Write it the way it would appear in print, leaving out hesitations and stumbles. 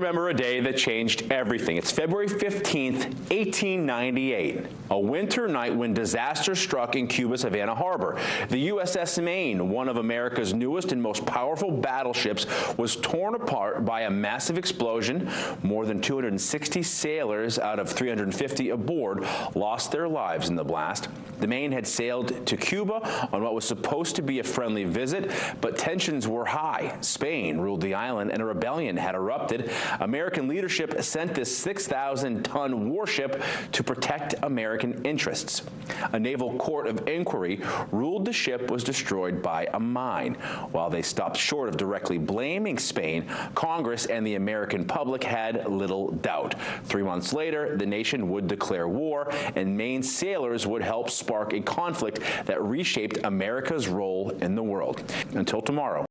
remember a day that changed everything. It's February 15th, 1898, a winter night when disaster struck in Cuba's Havana harbor. The USS Maine, one of America's newest and most powerful battleships, was torn apart by a massive explosion. More than 260 sailors out of 350 aboard lost their lives in the blast. The Maine had sailed to Cuba on what was supposed to be a friendly visit, but tensions were high. Spain ruled the island and a rebellion had erupted. American leadership sent this 6,000-ton warship to protect American interests. A naval court of inquiry ruled the ship was destroyed by a mine. While they stopped short of directly blaming Spain, Congress and the American public had little doubt. 3 months later, the nation would declare war, and Maine sailors would help spark a conflict that reshaped America's role in the world. Until tomorrow.